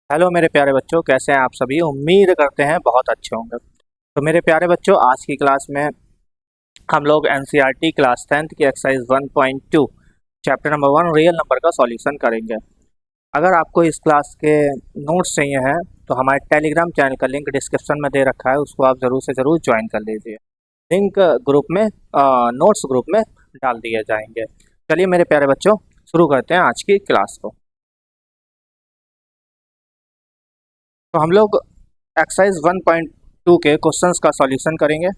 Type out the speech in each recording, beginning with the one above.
Hello मेरे प्यारे बच्चों, कैसे हैं आप सभी। उम्मीद करते हैं बहुत अच्छे होंगे। तो मेरे प्यारे बच्चों, आज की क्लास में हम लोग एनसीईआरटी क्लास 10th की exercise 1.2 chapter number 1 real number का सॉल्यूशन करेंगे। अगर आपको इस क्लास के नोट्स चाहिए हैं तो हमारे टेलीग्राम चैनल का लिंक डिस्क्रिप्शन में दे रखा है, उसको आप ज़रूर से ज़रूर ज्वाइन कर लीजिए। लिंक ग्रुप में नोट्स ग्रुप में डाल दिए जाएंगे। चलिए मेरे प्यारे बच्चों, शुरू करते हैं आज की क्लास को। तो हम लोग एक्सरसाइज 1.2 के क्वेश्चंस का सॉल्यूशन करेंगे।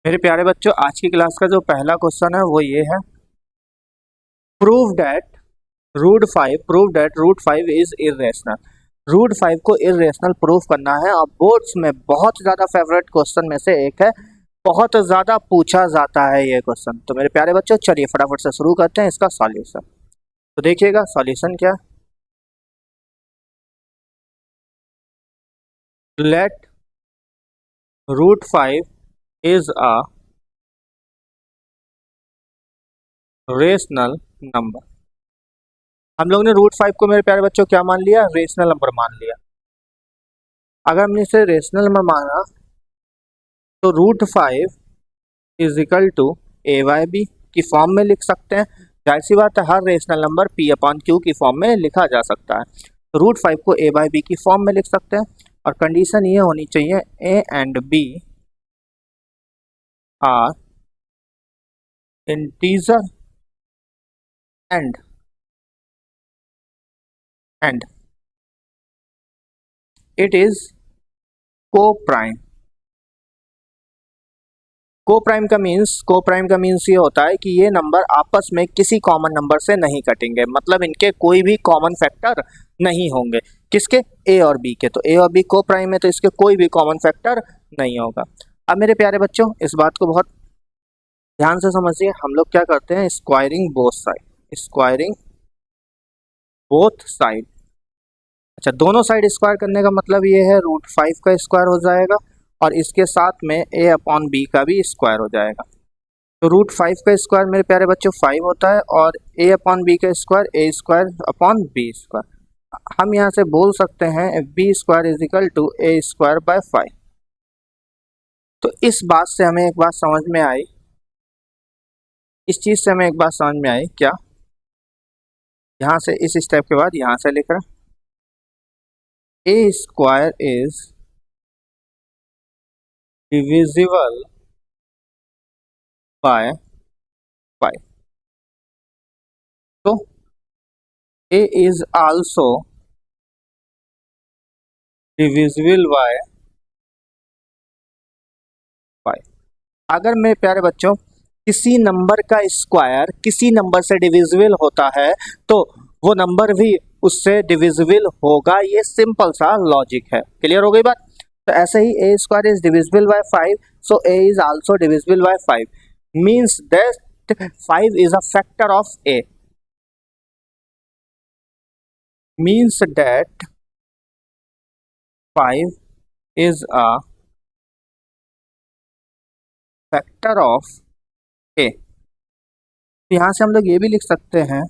मेरे प्यारे बच्चों, आज की क्लास का जो पहला क्वेश्चन है वो ये है, prove that root five is irrational. Root five को इरेशनल प्रूव करना है और बोर्ड्स में बहुत ज़्यादा फेवरेट क्वेश्चन में से एक है, बहुत ज़्यादा पूछा जाता है ये क्वेश्चन। तो मेरे प्यारे बच्चों, चलिए फटाफट से शुरू करते हैं इसका सॉल्यूशन। तो देखिएगा सॉल्यूशन क्या, let root five is a rational number. हम लोग ने रूट फाइव को मेरे प्यारे बच्चों क्या मान लिया, रेशनल नंबर मान लिया। अगर हमने इसे रेशनल नंबर माना तो root five is equal to A by B की फॉर्म में लिख सकते हैं। जाहिर सी बात है, हर rational number P upon Q की फॉर्म में लिखा जा सकता है। तो रूट फाइव को ए बाई बी की फॉर्म में लिख सकते हैं और कंडीशन ये होनी चाहिए, A and B are integer and it is co prime. Co prime का मीन्स ये होता है कि ये नंबर आपस में किसी कॉमन नंबर से नहीं कटेंगे, मतलब इनके कोई भी कॉमन फैक्टर नहीं होंगे। किसके, ए और बी के। तो ए और बी को प्राइम है तो इसके कोई भी कॉमन फैक्टर नहीं होगा। अब मेरे प्यारे बच्चों, इस बात को बहुत ध्यान से समझिए। हम लोग क्या करते हैं, स्क्वायरिंग बोथ साइड। अच्छा, दोनों साइड स्क्वायर करने का मतलब ये है, रूट फाइव का स्क्वायर हो जाएगा और इसके साथ में ए अपॉन बी का भी स्क्वायर हो जाएगा। तो रूट फाइव का स्क्वायर मेरे प्यारे बच्चों 5 होता है और ए अपॉन बी का square A square upon B square. हम यहाँ से बोल सकते हैं B square is equal to A square by 5। तो इस बात से हमें एक बात समझ में आई, इस चीज़ से हमें एक बात समझ में आई क्या, यहाँ से इस स्टेप के बाद यहाँ से लिख रहे हैं ए स्क्वायर इज डिविजिबल बाय 5। तो ए इज आल्सो डिविजिबल बाय 5। अगर मेरे प्यारे बच्चों किसी नंबर का स्क्वायर किसी नंबर से डिविजिबल होता है तो वो नंबर भी उससे डिविजिबल होगा। ये सिंपल सा लॉजिक है। क्लियर हो गई बात। तो ऐसे ही A square is divisible by 5, so A is also divisible by 5 means that 5 is a factor of A, means that 5 is a factor of A. यहाँ से हम लोग ये भी लिख सकते हैं,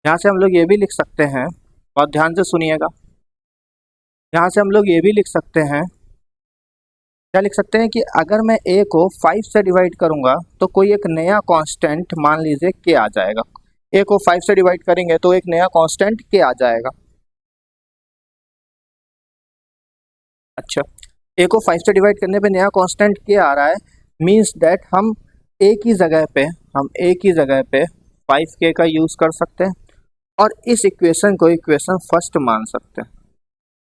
यहाँ से हम लोग ये भी लिख सकते हैं, और ध्यान से सुनिएगा, यहाँ से हम लोग ये भी लिख सकते हैं, क्या लिख सकते हैं कि अगर मैं a को 5 से डिवाइड करूंगा तो कोई एक नया कांस्टेंट मान लीजिए k आ जाएगा। a को 5 से डिवाइड करेंगे तो एक नया कांस्टेंट k आ जाएगा। अच्छा, a को 5 से डिवाइड करने पे नया कांस्टेंट k आ रहा है, मींस दैट हम a की जगह पे 5k का यूज कर सकते हैं और इस इक्वेशन को इक्वेशन फर्स्ट मान सकते हैं।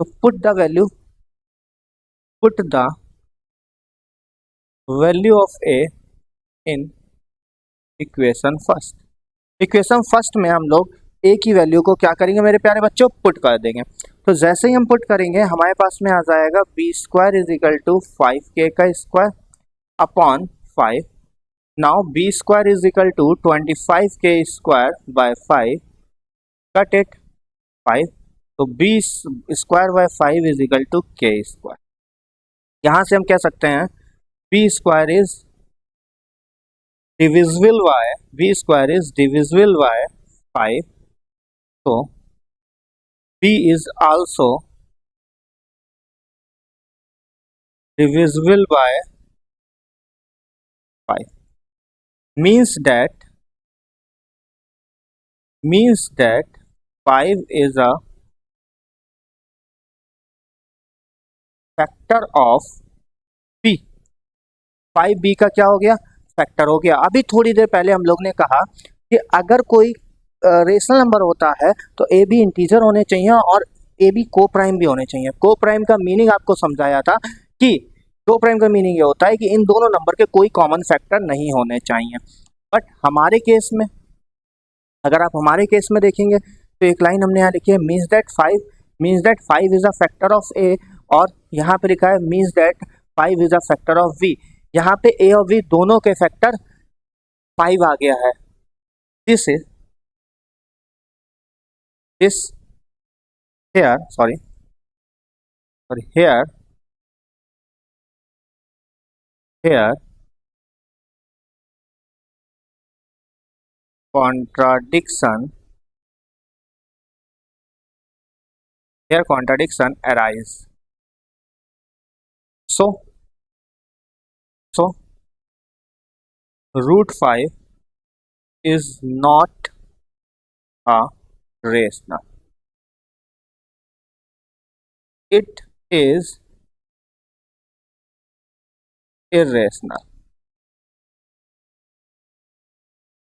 तो put the value of a in equation first में हम लोग a की वैल्यू को क्या करेंगे मेरे प्यारे बच्चों, पुट कर देंगे। तो जैसे ही हम पुट करेंगे हमारे पास में आ जाएगा B square is equal to 5k का square upon 5। Now B square is equal to 25k square by 5, cut it 5। तो B square by 5 is equal to k square. यहाँ से हम कह सकते हैं B square is divisible by 5। तो b is also divisible by 5 means that 5 is a factor of b। 5b का क्या हो गया, फैक्टर हो गया। अभी थोड़ी देर पहले हम लोग ने कहा कि अगर कोई रेशनल नंबर होता है तो ए बी इंटीजर होने चाहिए और ए बी को प्राइम भी होने चाहिए। को प्राइम का मीनिंग आपको समझाया था कि को प्राइम का मीनिंग ये होता है कि इन दोनों नंबर के कोई कॉमन फैक्टर नहीं होने चाहिए। बट हमारे केस में, अगर आप हमारे केस में देखेंगे तो एक लाइन हमने यहाँ लिखी है means that 5 is a factor of A, और यहाँ पे लिखा है means that 5 is a factor of B. यहाँ पे ए और वी दोनों के फैक्टर 5 आ गया है। This here sorry here contradiction arise. So root 5 is not a rational, it is irrational।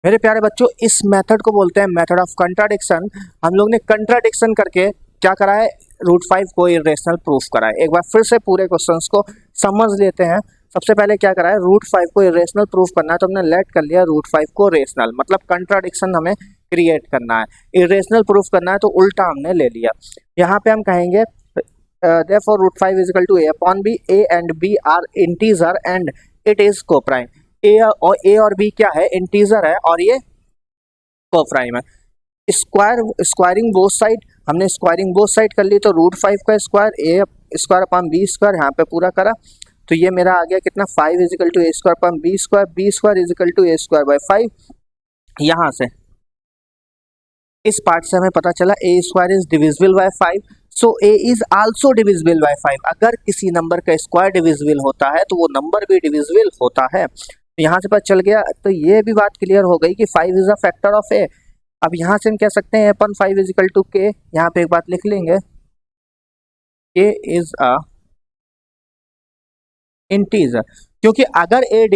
मेरे प्यारे बच्चों, इस मेथड को बोलते हैं मेथड ऑफ कंट्राडिक्शन। हम लोग ने कंट्राडिक्शन करके क्या करा है, रूट 5 को इरेशनल प्रूफ करा है। एक बार फिर से पूरे क्वेश्चंस को समझ लेते हैं। सबसे पहले क्या करा है, रूट 5 को इरेशनल प्रूफ करना है तो हमने लेट कर लिया रूट 5 को रेशनल, मतलब कंट्राडिक्शन हमें क्रिएट करना है। इरेशनल प्रूफ करना है तो उल्टा हमने ले लिया। यहाँ पे हम कहेंगे therefore root 5 is equal to a upon b, a and b are integer and it is co-prime। ए और बी क्या है, इंटीजर है और ये को-प्राइम है। स्क्वायरिंग बोथ साइड, हमने स्क्वायरिंग बोथ साइड कर ली तो रूट 5 का square A square upon B square यहाँ पे पूरा करा तो ये मेरा आ गया कितना, 5 is equal to A square upon B square is equal to A square by 5। यहाँ से इस पार्ट से हमें पता चला A square is divisible by 5, so A is also divisible by 5। अगर किसी नंबर का स्क्वायर डिविजिबल होता है तो वो नंबर भी डिविजिबल होता है। यहाँ से पता चल गया, तो ये भी बात क्लियर हो गई कि 5 इज अ फैक्टर ऑफ ए। अब यहाँ से हम कह सकते हैं अपन 5 इज इक्वल टू के, यहाँ पे एक बात लिख लेंगे, के इज अ इंटीजर, क्योंकि अगर ए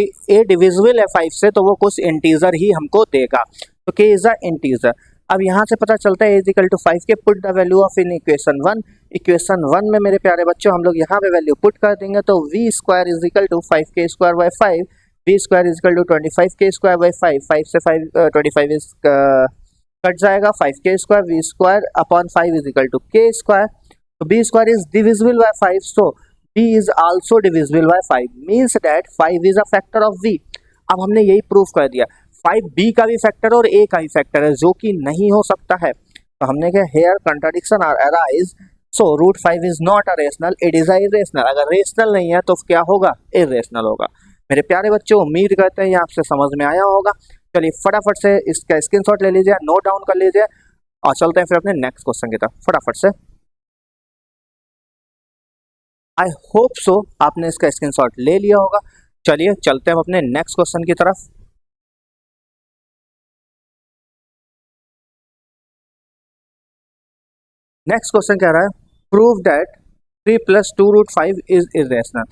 डिविजिबल है 5 से तो वो कुछ इंटीजर ही हमको देगा, तो के इज अ इंटीजर। अब यहाँ से पता चलता है इज इक्वल टू 5 के, put the value of in equation 1। Equation 1 में मेरे प्यारे बच्चों हम लोग यहाँ पे वैल्यू पुट कर देंगे तो B square is equal to 5 K square by 5, B square is equal to 25 K square by 5, 5 से 5 25 इज कट जाएगा, 5 K square, B square upon 5 is equal to K square. तो B square is divisible by 5, so b is also divisible by 5 means that 5 is a factor of v। अब हमने यही proof कर दिया, 5 b का भी factor और a का भी फैक्टर है, जो कि नहीं हो सकता है। तो हमने कहा here contradiction arise, so root 5 is not a rational, it is a irrational। अगर रेशनल नहीं है तो क्या होगा, irrational होगा। मेरे प्यारे बच्चों, उम्मीद करते हैं ये आपसे समझ में आया होगा। चलिए फटाफट से इसका स्क्रीनशॉट ले लीजिए, नोट डाउन कर लीजिए और चलते हैं फिर अपने नेक्स्ट क्वेश्चन की तरफ फटाफट से। आई होप सो आपने इसका स्क्रीनशॉट ले लिया होगा। चलिए चलते हैं अपने नेक्स्ट क्वेश्चन की तरफ। नेक्स्ट क्वेश्चन कह रहा है, prove that 3 + 2 root 5 is irrational.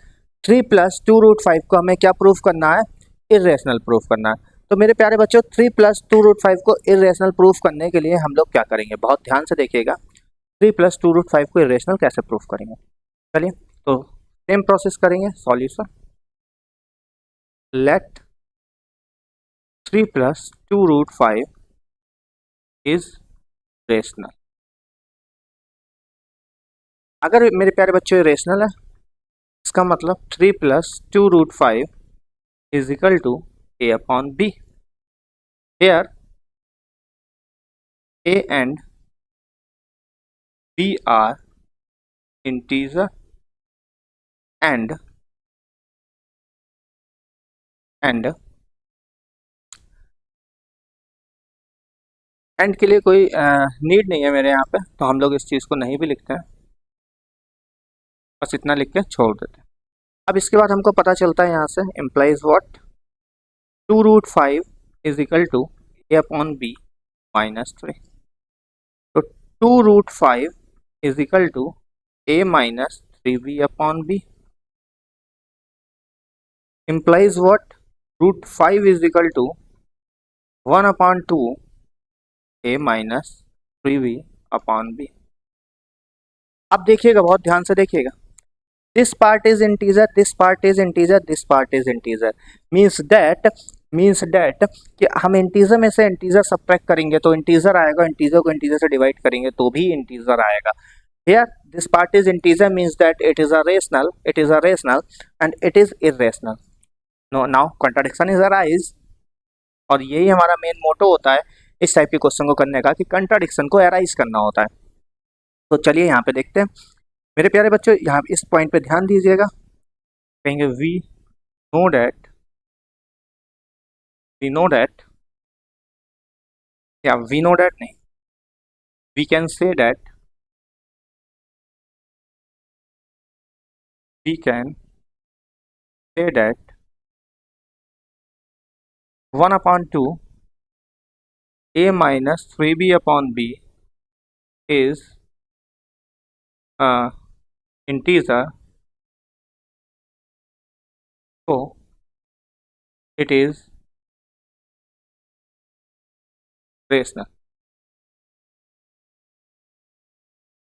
3 + 2 root 5 को हमें क्या प्रूफ करना है, इरेशनल प्रूफ करना है। तो मेरे प्यारे बच्चों, 3 + 2 रूट 5 को इरेशनल प्रूफ करने के लिए हम लोग क्या करेंगे, बहुत ध्यान से देखिएगा। 3 + 2 रूट 5 को इरेशनल कैसे प्रूफ करेंगे। चलिए तो सेम प्रोसेस करेंगे, solution. Let 3 + 2 root 5 is rational. अगर मेरे प्यारे बच्चों रेशनल है, इसका मतलब 3 + 2 root 5 is equal to a upon b। Here a and b are integer and and के लिए कोई नीड नहीं है मेरे यहाँ पे, तो हम लोग इस चीज़ को नहीं भी लिखते हैं, बस इतना लिख के छोड़ देते हैं। अब इसके बाद हमको पता चलता है यहाँ से implies what, 2√5 is equal to A upon B minus 3। तो 2√5 is equal to A minus 3b upon B implies what, √5 is equal to 1/2 A minus 3b upon B. अब देखिएगा, बहुत ध्यान से देखिएगा, this part is integer, this part is integer, this part is integer, means that कि हम integer में से इंटीजर सब्ट्रैक्ट करेंगे तो इंटीजर आएगा, इंटीजर को इंटीजर से डिवाइड करेंगे तो भी इंटीजर आएगा। Here this part is integer means that it is a rational, and it is irrational. No now contradiction is arise, और यही हमारा मेन मोटो होता है इस टाइप के क्वेश्चन को करने का, कि कंट्राडिक्शन को अराइज करना होता है। तो चलिए यहाँ पे देखते हैं मेरे प्यारे बच्चों, यहाँ इस पॉइंट पे ध्यान दीजिएगा। कहेंगे वी नो दैट, या वी नो दैट नहीं, we can say that, we can say that 1/2 a minus 3b upon b is integer, so it is rational,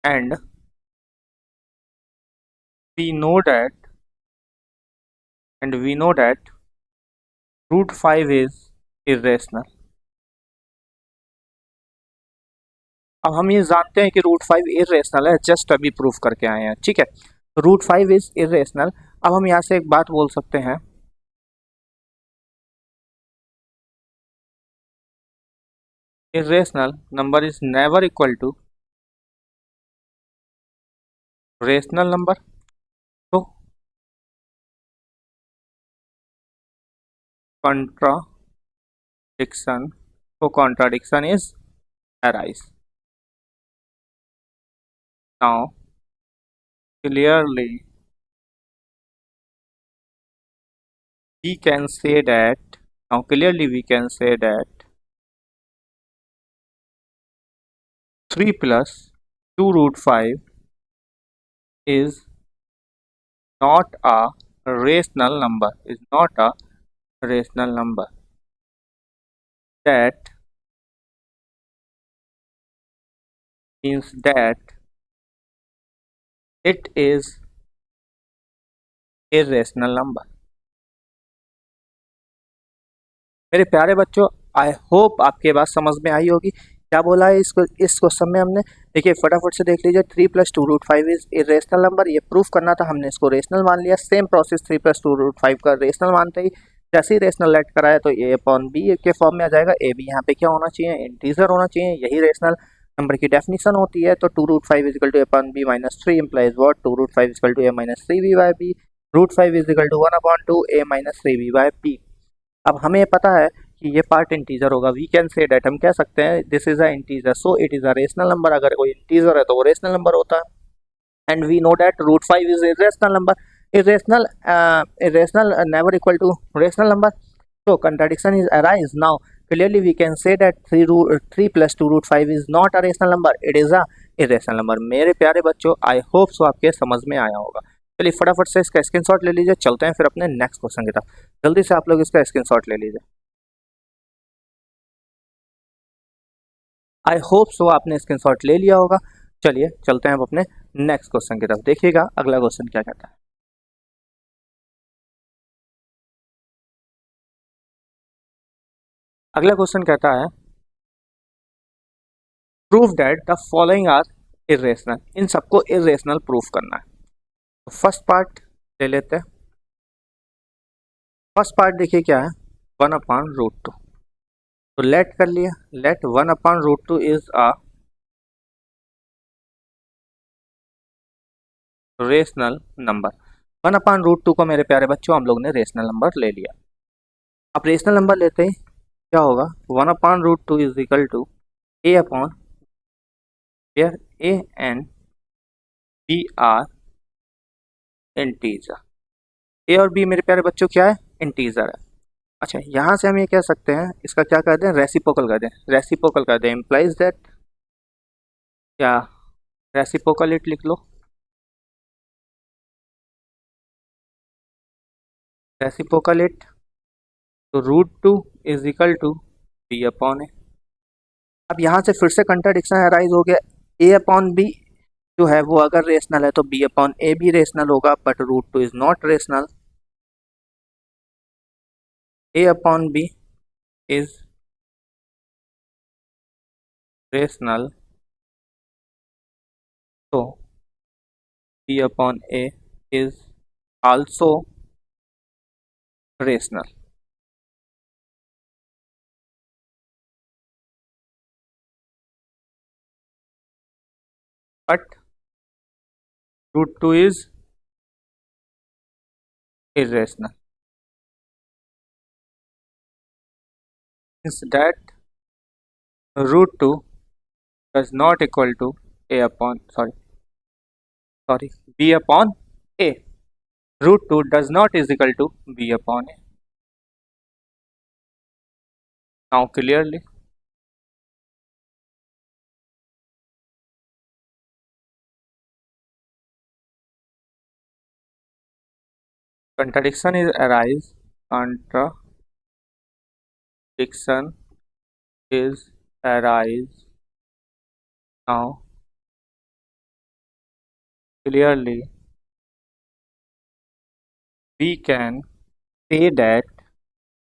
and we know that √5 is irrational। अब हम ये जानते हैं कि √5 irrational है, just अभी प्रूफ करके आए हैं, ठीक है। √5 इज इर्रेशनल। अब हम यहाँ से एक बात बोल सकते हैं, irrational number is never equal to rational number। तो contradiction is arise। Now clearly we can say that 3 plus 2√5 is not a rational number, that means that it is irrational number। मेरे प्यारे बच्चों, आई होप आपके बात समझ में आई होगी। क्या बोला है इसको, इस क्वेश्चन में हमने, देखिए फटाफट से देख लीजिए, 3 + 2√5 इज इरेशनल नंबर, ये प्रूफ करना था, हमने इसको रेशनल मान लिया। सेम प्रोसेस 3 + 2√5 का रेशनल मानते ही जैसे ही रेशनल लेट कराया तो a अपॉन बी के फॉर्म में आ जाएगा। ए बी यहाँ पे क्या होना चाहिए, इंटीजर होना चाहिए, यही रेशनल नंबर की डेफिनेशन होती है। तो 2√5 is equal to a upon b minus 3 implies what, 2√5 is equal to a minus 3b by b, √5 is equal to 1/2 a minus 3b by b। अब हमें पता है कि ये पार्ट इंटीजर होगा, वी कैन से डेट, हम कह सकते हैं this is a integer, so it is a rational number. अगर कोई इंटीजर है तो वो रेशनल नंबर होता है। And we know that √5 is irrational number, irrational never equal to rational number. So contradiction is arise। Now clearly we can say that 3 + 2√5 is not a rational number, it is a irrational number। मेरे प्यारे बच्चों, I hope so आपके समझ में आया होगा। चलिए फटाफट से इसका स्क्रीनशॉट ले लीजिए, चलते हैं फिर अपने नेक्स्ट क्वेश्चन की तरफ। जल्दी से आप लोग इसका स्क्रीनशॉट ले लीजिए। आई होप सो आपने स्क्रीनशॉट ले लिया होगा। चलिए चलते हैं अब अपने नेक्स्ट क्वेश्चन की तरफ। देखिएगा अगला क्वेश्चन क्या कहता है। अगला क्वेश्चन कहता है prove that the following are irrational. इन सबको इरेशनल प्रूफ करना है। तो फर्स्ट पार्ट ले लेते हैं। फर्स्ट पार्ट देखिए क्या है, 1/√2। तो लेट कर लिया, let 1/√2 is a rational number. 1/√2 को मेरे प्यारे बच्चों हम लोग ने रेशनल नंबर ले लिया। अब रेशनल नंबर लेते ही क्या होगा, 1/√2 is equal to a upon where a and b are integer. A और बी मेरे प्यारे बच्चों क्या है, इंटीजर है। अच्छा, यहाँ से हम ये कह सकते हैं, इसका क्या कर दें, रेसिप्रोकल कर दें। रेसिप्रोकल कर दें इम्प्लाइज दैट, क्या रेसिप्रोकल इट लिख लो। रेसिप्रोकल इट, तो √2 is equal to B upon A. अब यहाँ से फिर से कंट्राडिक्शन अराइज हो गया। ए अपॉन बी जो है वो अगर रेशनल है तो बी अपॉन ए भी रेशनल होगा, but √2 is not rational. A upon B is rational, तो B upon A is also rational. But √2 is irrational, means that √2 does not equal to a upon b upon a. √2 does not is equal to b upon a. Now clearly contradiction is arise. Contradiction is arise. Now clearly we can say that,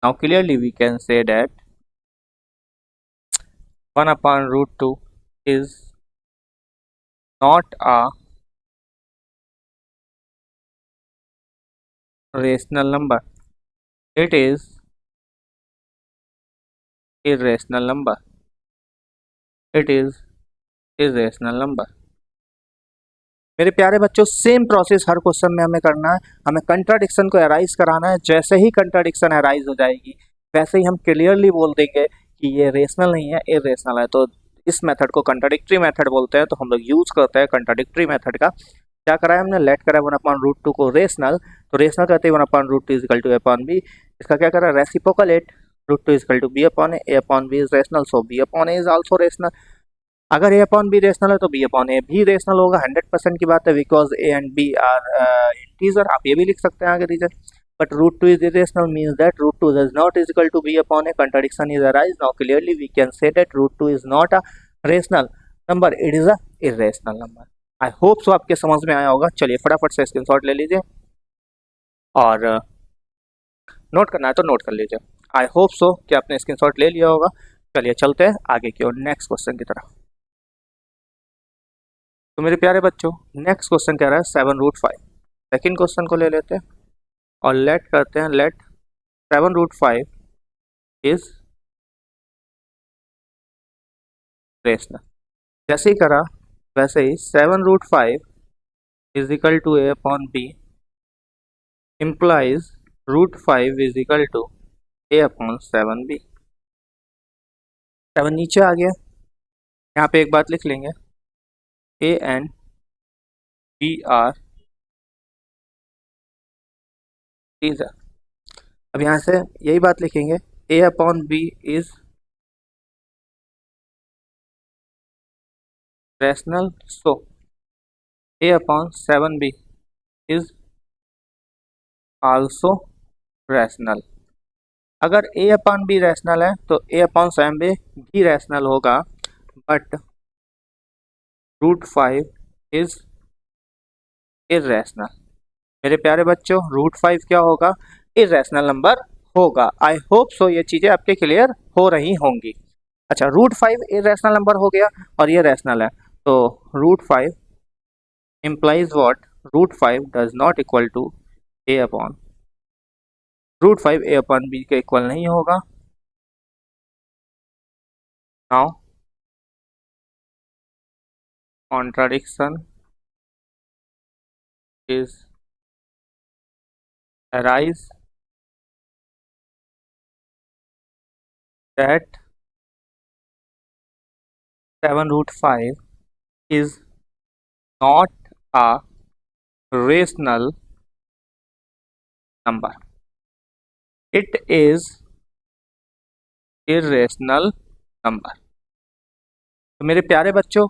now clearly we can say that 1 upon √2 is not a rational number. It is irrational number. It is irrational number. मेरे प्यारे बच्चों, same process हर question में हमें करना है। हमें contradiction को arise कराना है। जैसे ही कंट्राडिक्शन अराइज हो जाएगी वैसे ही हम क्लियरली बोल देंगे कि ये रेशनल नहीं है, इरेशनल है। तो इस मेथड को कंट्राडिक्टरी मेथड बोलते हैं। तो हम लोग यूज करते हैं कंट्राडिक्टरी मेथड का। क्या करा है हमने, लेट करा 1 अपॉन √2 को रेशनल, तो रेशनल करते हैं 1 upon √2 is equal to A upon B. इसका क्या करा, reciprocal it, √2 is equal to B upon A upon B is rational, so B upon A is also rational. अगर ए अपॉन बी रेशनल है तो B upon ए भी rational होगा। 100% की बात है, because A and B are integer. आप ये भी लिख सकते हैं आगे reason. But √2 is irrational means that √2 does not is equal to b upon a. Contradiction is arise. Now clearly we can say that √2 is not a rational number, it is a irrational number. I hope so आपके समझ में आया होगा। चलिए फटाफट से screenshot ले लीजिए और नोट करना है तो नोट कर लीजिए। आई होप सो कि आपने स्क्रीनशॉट ले लिया होगा। चलिए चलते हैं आगे की ओर, नेक्स्ट क्वेश्चन की तरफ। तो मेरे प्यारे बच्चों, नेक्स्ट क्वेश्चन कह रहा है 7√5। सेकेंड क्वेश्चन को ले लेते हैं और लेट करते हैं, लेट 7√5 इज रेशनल। जैसे ही करा वैसे ही 7√5 is equal to A upon B implies √5 is equal to A upon 7b। 7 नीचे आ गया। यहाँ पे एक बात लिख लेंगे, A and B are integer. अब यहाँ से यही बात लिखेंगे, A upon B is rational, so A upon 7b is also rational. अगर ए अपॉन बी रैशनल है तो ए अपॉन 7b भी रैशनल होगा, बट √5 इज इरेशनल। मेरे प्यारे बच्चों, √5 क्या होगा, इरेशनल नंबर होगा। आई होप सो ये चीज़ें आपके क्लियर हो रही होंगी। अच्छा, √5 इरेशनल नंबर हो गया और ये रैशनल है, तो √5 implies what, √5 does not equal to a upon, √5 a upon b के इक्वल नहीं होगा। Now contradiction is arise that 7√5 is not a rational number. It is irrational number. तो मेरे प्यारे बच्चों,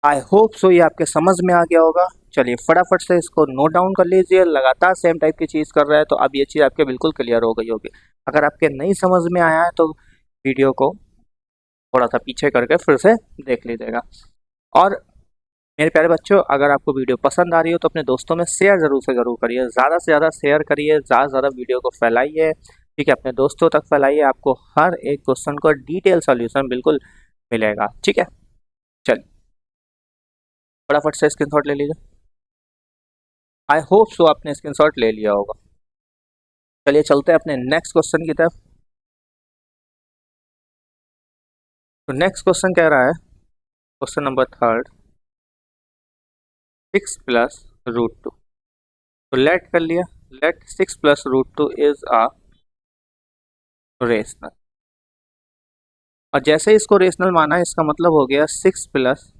आई होप सो ये आपके समझ में आ गया होगा। चलिए फटाफट से इसको नोट डाउन कर लीजिए। लगातार सेम टाइप की चीज़ कर रहा है तो अब ये चीज़ आपके बिल्कुल क्लियर हो गई होगी। अगर आपके नहीं समझ में आया है तो वीडियो को थोड़ा सा पीछे करके फिर से देख लीजिएगा। और मेरे प्यारे बच्चों, अगर आपको वीडियो पसंद आ रही हो तो अपने दोस्तों में शेयर ज़रूर से ज़रूर करिए। ज़्यादा से ज़्यादा शेयर करिए, ज़्यादा से ज़्यादा वीडियो को फैलाइए, ठीक है, अपने दोस्तों तक फैलाइए। आपको हर एक क्वेश्चन का डिटेल सॉल्यूशन बिल्कुल मिलेगा, ठीक है। चलिए फटाफट से स्क्रीनशॉट ले लीजिए। आई होप सो आपने स्क्रीनशॉट ले लिया होगा। चलिए चलते हैं अपने नेक्स्ट क्वेश्चन की तरफ। तो नेक्स्ट क्वेश्चन कह रहा है, क्वेश्चन नंबर 3, 6 + √2। तो लेट कर लिया, लेट 6 + √2 इज अ रेशनल। और जैसे इसको रेशनल माना, इसका मतलब हो गया 6 +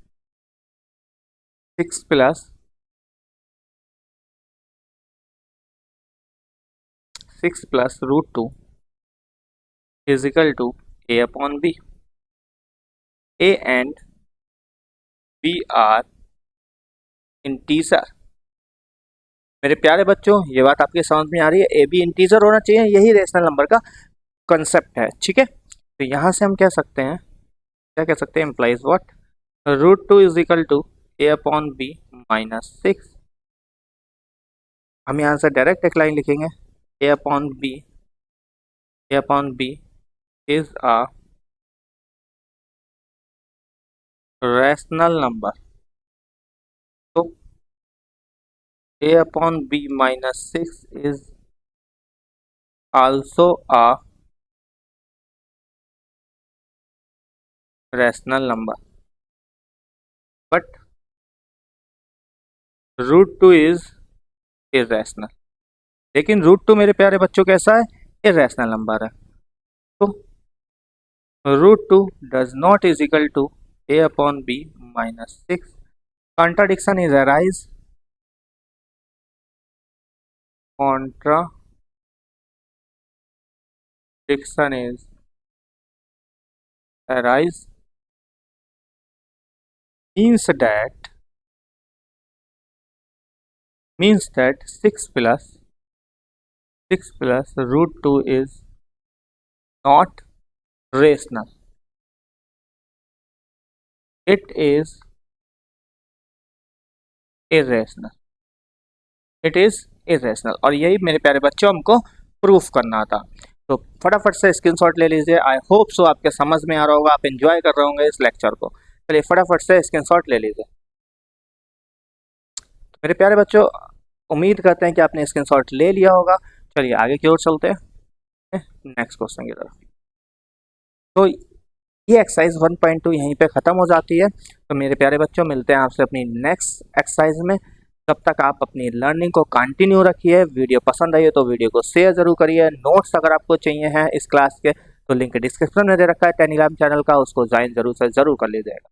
√2 is equal to a/b. A and b are integer. मेरे प्यारे बच्चों, ये बात आपके समझ में आ रही है? ए बी इंटीजर होना चाहिए, यही रेशनल नंबर का कंसेप्ट है, ठीक है। तो यहाँ से हम कह सकते हैं, क्या कह सकते हैं, implies what, √2 is equal to a/b - 6। हम यहाँ से डायरेक्ट एक लाइन लिखेंगे, a/b is a rational number. तो a/b - 6 is also a rational number, but √2 is irrational। लेकिन √2 मेरे प्यारे बच्चों कैसा है? irrational नंबर है। तो √2 does not is equal to a/b - 6। Contradiction is arise, contradiction is arise means that 6 plus √2 is not rational, it is irrational, it is irrational। और यही मेरे प्यारे बच्चों हमको प्रूफ करना था। तो फटाफट से स्क्रीनशॉट ले लीजिए। आई होप सो आपके समझ में आ रहा होगा, आप एंजॉय कर रहे होंगे इस लेक्चर को। चलिए फटाफट से स्क्रीनशॉट ले लीजिए। मेरे प्यारे बच्चों, उम्मीद करते हैं कि आपने स्क्रीनशॉट ले लिया होगा। चलिए आगे की ओर चलते हैं नेक्स्ट क्वेश्चन की तरफ। तो ये एक्सरसाइज 1.2 यहीं पे ख़त्म हो जाती है। तो मेरे प्यारे बच्चों, मिलते हैं आपसे अपनी नेक्स्ट एक्सरसाइज में। तब तक आप अपनी लर्निंग को कंटिन्यू रखिए। वीडियो पसंद आई है तो वीडियो को शेयर जरूर करिए। नोट्स अगर आपको चाहिए हैं इस क्लास के तो लिंक डिस्क्रिप्शन में दे रखा है टेलीग्राम चैनल का, उसको ज्वाइन जरूर से ज़रूर कर लीजिएगा।